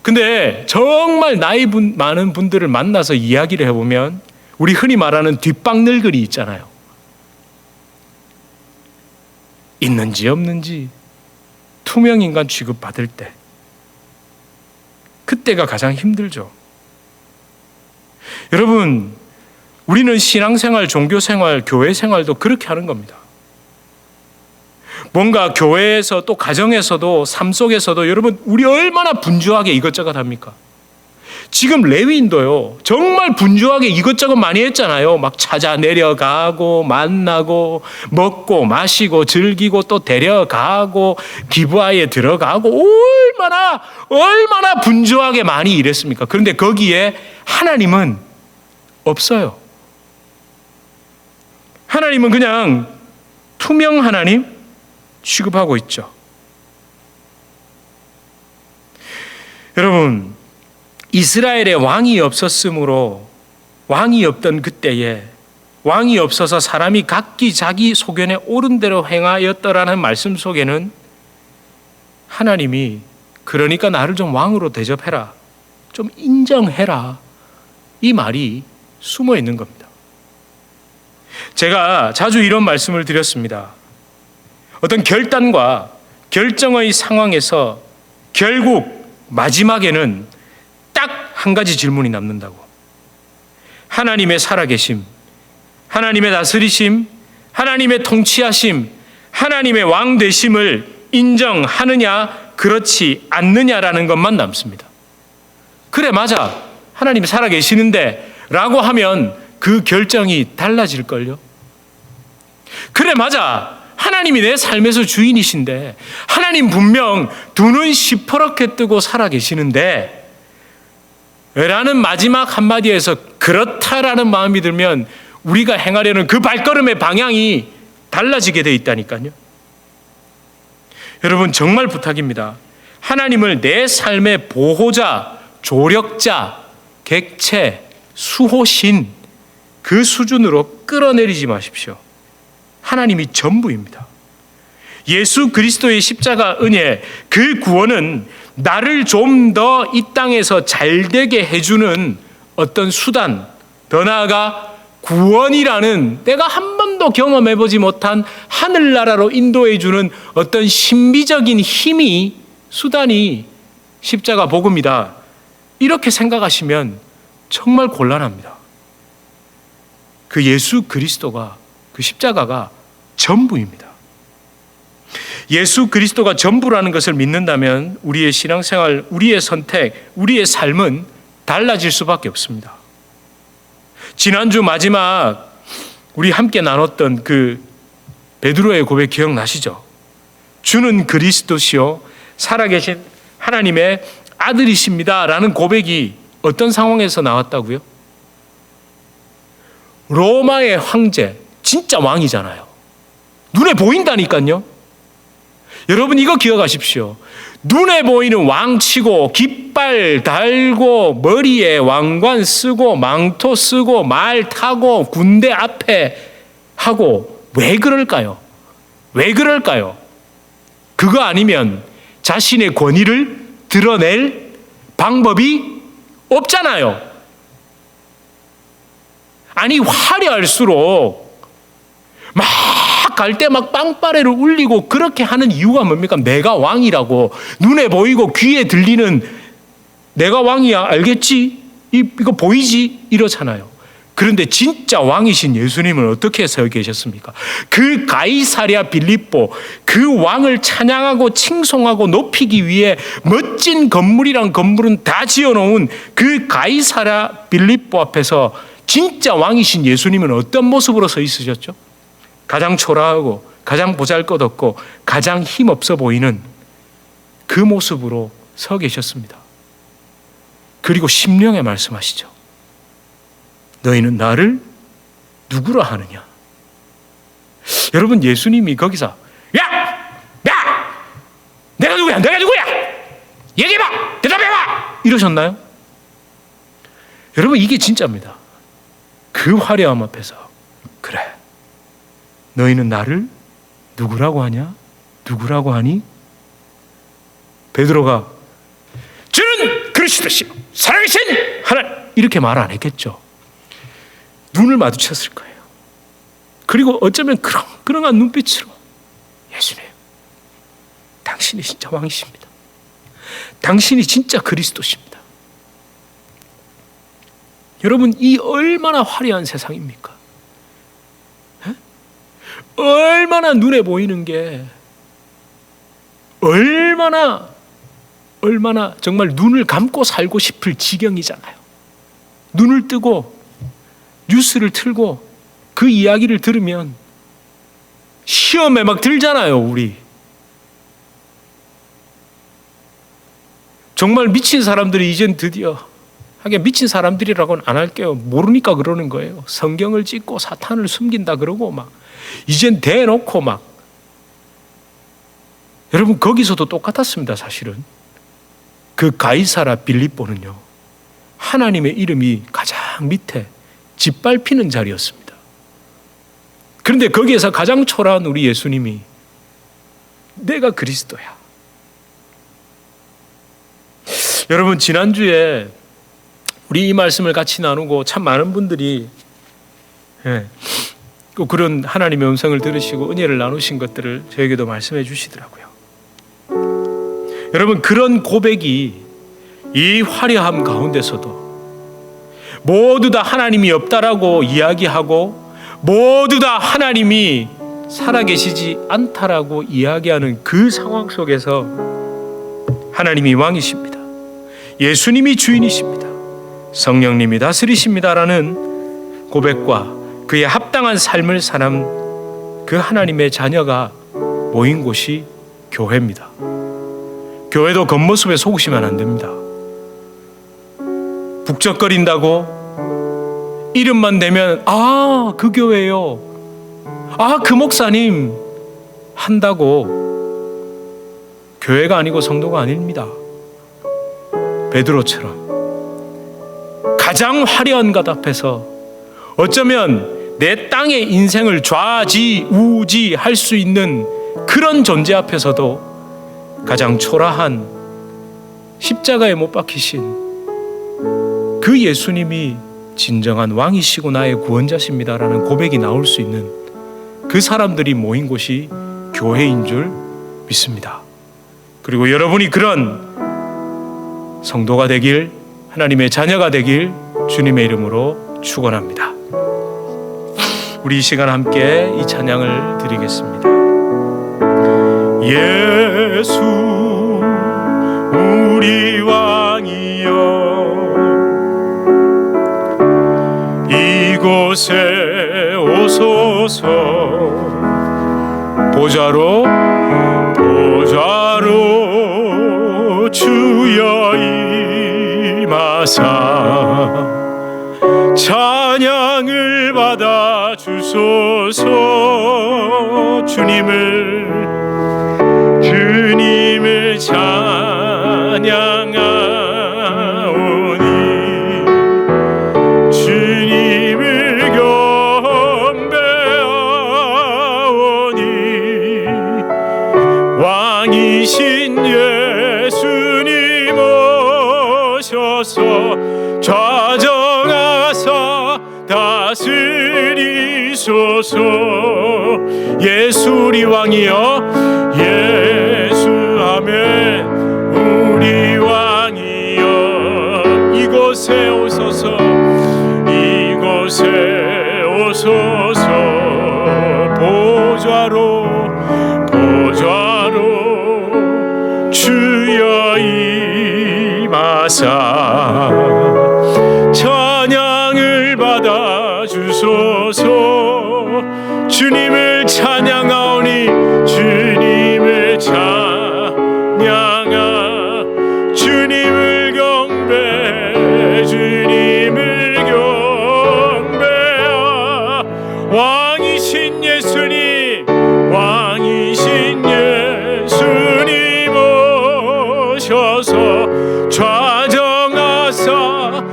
근데 정말 나이 많은 분들을 만나서 이야기를 해보면 우리 흔히 말하는 뒷방 늙은이 있잖아요. 있는지 없는지 투명인간 취급받을 때, 그때가 가장 힘들죠. 여러분, 우리는 신앙생활, 종교생활, 교회생활도 그렇게 하는 겁니다. 뭔가 교회에서 또 가정에서도 삶 속에서도 여러분, 우리 얼마나 분주하게 이것저것 합니까? 지금 레위인도요, 정말 분주하게 이것저것 많이 했잖아요. 막 찾아 내려가고 만나고 먹고 마시고 즐기고 또 데려가고 기브아에 들어가고 얼마나 분주하게 많이 일했습니까? 그런데 거기에 하나님은 없어요. 하나님은 그냥 투명 하나님 취급하고 있죠. 여러분, 이스라엘에 왕이 없었으므로, 왕이 없던 그때에 왕이 없어서 사람이 각기 자기 소견에 옳은 대로 행하였더라는 말씀 속에는 하나님이 그러니까 나를 좀 왕으로 대접해라, 좀 인정해라, 이 말이 숨어 있는 겁니다. 제가 자주 이런 말씀을 드렸습니다. 어떤 결단과 결정의 상황에서 결국 마지막에는 딱 한 가지 질문이 남는다고. 하나님의 살아계심, 하나님의 다스리심, 하나님의 통치하심, 하나님의 왕 되심을 인정하느냐 그렇지 않느냐라는 것만 남습니다. 그래, 맞아, 하나님이 살아계시는데 라고 하면 그 결정이 달라질걸요. 그래, 맞아, 하나님이 내 삶에서 주인이신데, 하나님 분명 두 눈 시퍼렇게 뜨고 살아계시는데 라는 마지막 한마디에서 그렇다라는 마음이 들면 우리가 행하려는 그 발걸음의 방향이 달라지게 돼 있다니까요. 여러분, 정말 부탁입니다. 하나님을 내 삶의 보호자, 조력자, 객체, 수호신, 그 수준으로 끌어내리지 마십시오. 하나님이 전부입니다. 예수 그리스도의 십자가 은혜, 그 구원은 나를 좀 더 이 땅에서 잘되게 해주는 어떤 수단, 더 나아가 구원이라는 내가 한 번도 경험해보지 못한 하늘나라로 인도해주는 어떤 신비적인 힘이, 수단이 십자가 복음이다, 이렇게 생각하시면 정말 곤란합니다. 그 예수 그리스도가, 그 십자가가 전부입니다. 예수 그리스도가 전부라는 것을 믿는다면 우리의 신앙생활, 우리의 선택, 우리의 삶은 달라질 수밖에 없습니다. 지난주 마지막 우리 함께 나눴던 그 베드로의 고백 기억나시죠? 주는 그리스도시요 살아계신 하나님의 아들이십니다 라는 고백이 어떤 상황에서 나왔다고요? 로마의 황제, 진짜 왕이잖아요. 눈에 보인다니까요. 여러분, 이거 기억하십시오. 눈에 보이는 왕치고 깃발 달고 머리에 왕관 쓰고 망토 쓰고 말 타고 군대 앞에 하고, 왜 그럴까요? 왜 그럴까요? 그거 아니면 자신의 권위를 드러낼 방법이 없잖아요. 아니, 화려할수록 막 갈 때 막 빵빠레를 울리고 그렇게 하는 이유가 뭡니까? 내가 왕이라고, 눈에 보이고 귀에 들리는 내가 왕이야, 알겠지? 이거 보이지? 이러잖아요. 그런데 진짜 왕이신 예수님은 어떻게 서 계셨습니까? 그 가이사랴 빌립보, 그 왕을 찬양하고 칭송하고 높이기 위해 멋진 건물이란 건물은 다 지어놓은 그 가이사랴 빌립보 앞에서 진짜 왕이신 예수님은 어떤 모습으로 서 있으셨죠? 가장 초라하고 가장 보잘것없고 가장 힘없어 보이는 그 모습으로 서 계셨습니다. 그리고 심령에 말씀하시죠. 너희는 나를 누구라 하느냐? 여러분, 예수님이 거기서 내가 누구야? 내가 누구야? 얘기해봐! 대답해봐! 이러셨나요? 여러분, 이게 진짜입니다. 그 화려함 앞에서 그래, 너희는 나를 누구라고 하냐? 누구라고 하니? 베드로가 주는 그리스도시요 살아계신 하나님, 이렇게 말 안 했겠죠. 눈을 마주쳤을 거예요. 그리고 어쩌면 그러한 눈빛으로 예수님, 당신이 진짜 왕이십니다. 당신이 진짜 그리스도십니다. 여러분, 이 얼마나 화려한 세상입니까? 에? 얼마나 눈에 보이는 게 얼마나 정말 눈을 감고 살고 싶을 지경이잖아요. 눈을 뜨고 뉴스를 틀고 그 이야기를 들으면 시험에 막 들잖아요, 우리. 정말 미친 사람들이 이젠 드디어, 하긴 미친 사람들이라고는 안 할게요. 모르니까 그러는 거예요. 성경을 찍고 사탄을 숨긴다 그러고 막 이젠 대놓고 막. 여러분, 거기서도 똑같았습니다, 사실은. 그 가이사라 빌립보는요, 하나님의 이름이 가장 밑에 짓밟히는 자리였습니다. 그런데 거기에서 가장 초라한 우리 예수님이 내가 그리스도야. 여러분, 지난주에 우리 이 말씀을 같이 나누고 참 많은 분들이 그런 하나님의 음성을 들으시고 은혜를 나누신 것들을 저에게도 말씀해 주시더라고요. 여러분, 그런 고백이 이 화려함 가운데서도 모두 다 하나님이 없다라고 이야기하고 모두 다 하나님이 살아계시지 않다라고 이야기하는 그 상황 속에서 하나님이 왕이십니다. 예수님이 주인이십니다. 성령님이 다스리십니다라는 고백과 그에 합당한 삶을 사는 그 하나님의 자녀가 모인 곳이 교회입니다. 교회도 겉모습에 속으시면 안 됩니다. 북적거린다고 이름만 대면 그 교회요, 그 목사님 한다고 교회가 아니고 성도가 아닙니다. 베드로처럼 가장 화려한 것 앞에서 어쩌면 내 땅의 인생을 좌지우지할 수 있는 그런 존재 앞에서도 가장 초라한 십자가에 못 박히신 그 예수님이 진정한 왕이시고 나의 구원자십니다라는 고백이 나올 수 있는 그 사람들이 모인 곳이 교회인 줄 믿습니다. 그리고 여러분이 그런 성도가 되길, 하나님의 자녀가 되길 주님의 이름으로 축원합니다. 우리 이 시간 함께 이 찬양을 드리겠습니다. 예수 우리 왕이여, 이곳에 오소서. 보좌로 주여 임하사 찬양을 받아 주소서. 주님을 찬양하오니 주님을 경배하오니 왕이신 예수님 오셔서 좌정하사 다스리소서. 예수 우리 왕이여, 예수 아멘. 우리 왕이여, 이곳에 오소서, 이곳에 오소서. 보좌로 주여 임하사 찬양을 받아 주소서. 주님을 찬양하오니 주님을 찬양하, 주님을 경배, 주님을 경배하. 왕이신 예수님, 왕이신 예수님 오셔서 좌정하사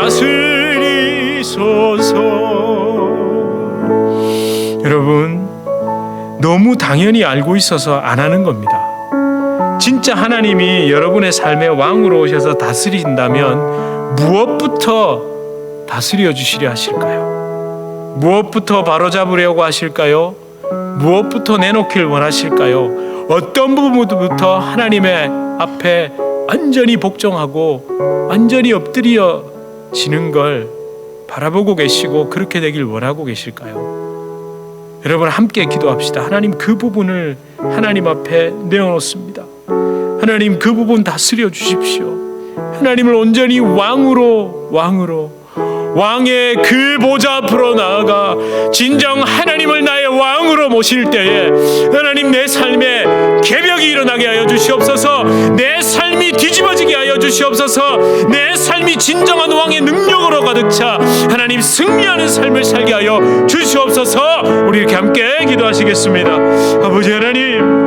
다스리소서. 여러분, 너무 당연히 알고 있어서 안 하는 겁니다. 진짜 하나님이 여러분의 삶의 왕으로 오셔서 다스린다면 무엇부터 다스려 주시려 하실까요? 무엇부터 바로잡으려고 하실까요? 무엇부터 내놓길 원하실까요? 어떤 부분부터 하나님의 앞에 완전히 복종하고 완전히 엎드려지는 걸 바라보고 계시고 그렇게 되길 원하고 계실까요? 여러분 함께 기도합시다. 하나님 그 부분을 하나님 앞에 내어놓습니다. 하나님 그 부분 다스려 주십시오. 하나님을 온전히 왕으로 왕의 그 보좌 앞으로 나아가 진정 하나님을 나의 왕으로 모실 때에 하나님 내 삶에 개벽이 일어나게 하여 주시옵소서. 내 삶이 뒤집어지게 하여 주시옵소서. 내 삶이 진정한 왕의 능력으로 가득 차 하나님 승리하는 삶을 살게 하여 주시옵소서. 우리 이렇게 함께 기도하시겠습니다. 아버지 하나님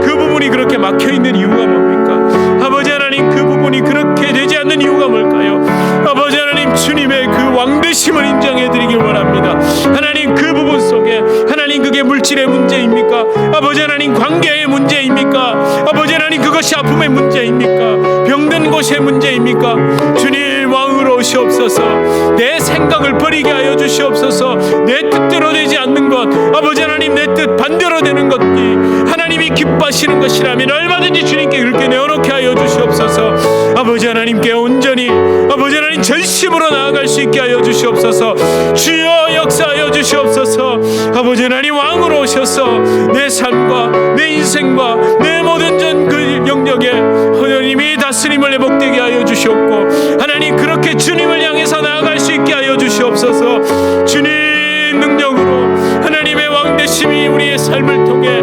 그 부분이 그렇게 막혀있는 이유가 뭡니까? 아버지 하나님 그 부분이 그렇게 되지 않는 이유가 뭘까요? 아버지 하나님 주님의 그 왕되심을 인정해 드리길 원합니다. 하나님 그 부분 속에 하나님 그게 물질의 문제입니까? 아버지 하나님 관계의 문제입니까? 아버지 하나님 그것이 아픔의 문제입니까? 병든 곳의 문제입니까? 주님 왕으로 오시옵소서. 내 생각을 버리게 하여 주시옵소서. 내 뜻대로 되지 않는 것 아버지 하나님 내 뜻 반대로 되는 것이 하나님이 기뻐하시는 것이라면 얼마든지 주님께 그렇게 내어놓게 하여 주시옵소서. 아버지 하나님께 온전히 아버지 하나님 전심으로 나아갈 수 있게 하여 주시옵소서. 주여 역사하여 주시옵소서. 아버지 하나님 왕으로 오셔서 내 삶과 내 인생과 내 모든 전 그 영역에 하나님이 다스림을 회복되게 하여 주시옵고 하나님 그렇게 주님을 향해서 나아갈 수 있게 하여 주시옵소서. 주님 능력으로 하나님의 왕되심이 우리의 삶을 통해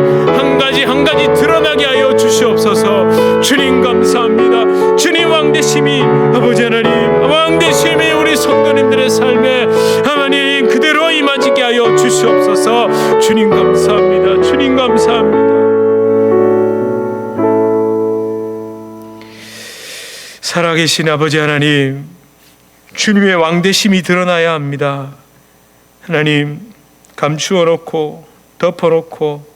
한 가지 드러나게 하여 주시옵소서. 주님 감사합니다. 주님 왕되심이 아버지 하나님 왕되심이 우리 성도님들의 삶에 하나님 그대로 임하게 하여 주시옵소서. 주님 감사합니다. 주님 감사합니다. 살아계신 아버지 하나님 주님의 왕되심이 드러나야 합니다. 하나님 감추어 놓고 덮어 놓고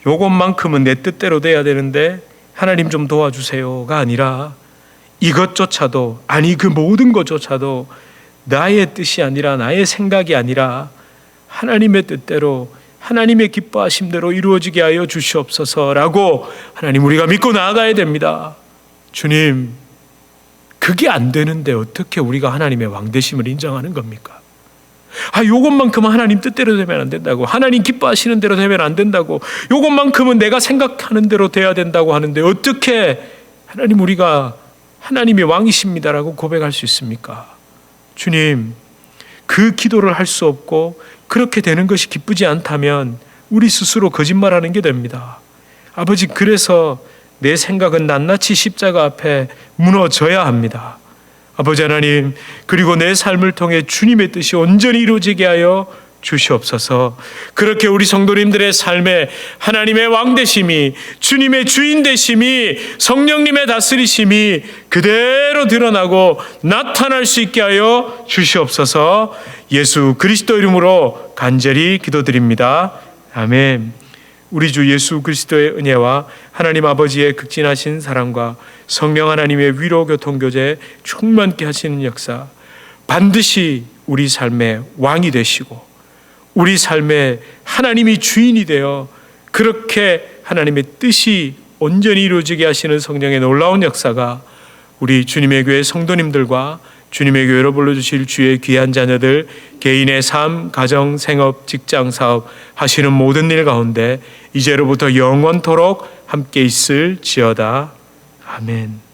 요것만큼은 내 뜻대로 돼야 되는데 하나님 좀 도와주세요가 아니라 이것조차도 아니 그 모든 것조차도 나의 뜻이 아니라 나의 생각이 아니라 하나님의 뜻대로 하나님의 기뻐하심대로 이루어지게 하여 주시옵소서라고 하나님 우리가 믿고 나아가야 됩니다. 주님 그게 안 되는데 어떻게 우리가 하나님의 왕되심을 인정하는 겁니까? 요것만큼은 하나님 뜻대로 되면 안 된다고 하나님 기뻐하시는 대로 되면 안 된다고 요것만큼은 내가 생각하는 대로 돼야 된다고 하는데 어떻게 하나님 우리가 하나님의 왕이십니다라고 고백할 수 있습니까? 주님 그 기도를 할 수 없고 그렇게 되는 것이 기쁘지 않다면 우리 스스로 거짓말하는 게 됩니다. 아버지 그래서 내 생각은 낱낱이 십자가 앞에 무너져야 합니다. 아버지 하나님 그리고 내 삶을 통해 주님의 뜻이 온전히 이루어지게 하여 주시옵소서. 그렇게 우리 성도님들의 삶에 하나님의 왕되심이 주님의 주인되심이 성령님의 다스리심이 그대로 드러나고 나타날 수 있게 하여 주시옵소서. 예수 그리스도 이름으로 간절히 기도드립니다. 아멘. 우리 주 예수 그리스도의 은혜와 하나님 아버지의 극진하신 사랑과 성령 하나님의 위로 교통 교제 충만케 하시는 역사 반드시 우리 삶의 왕이 되시고 우리 삶에 하나님이 주인이 되어 그렇게 하나님의 뜻이 온전히 이루어지게 하시는 성령의 놀라운 역사가 우리 주님의 교회 성도님들과 주님의 교회로 불러주실 주의 귀한 자녀들 개인의 삶, 가정, 생업, 직장, 사업 하시는 모든 일 가운데 이제로부터 영원토록 함께 있을지어다. 아멘.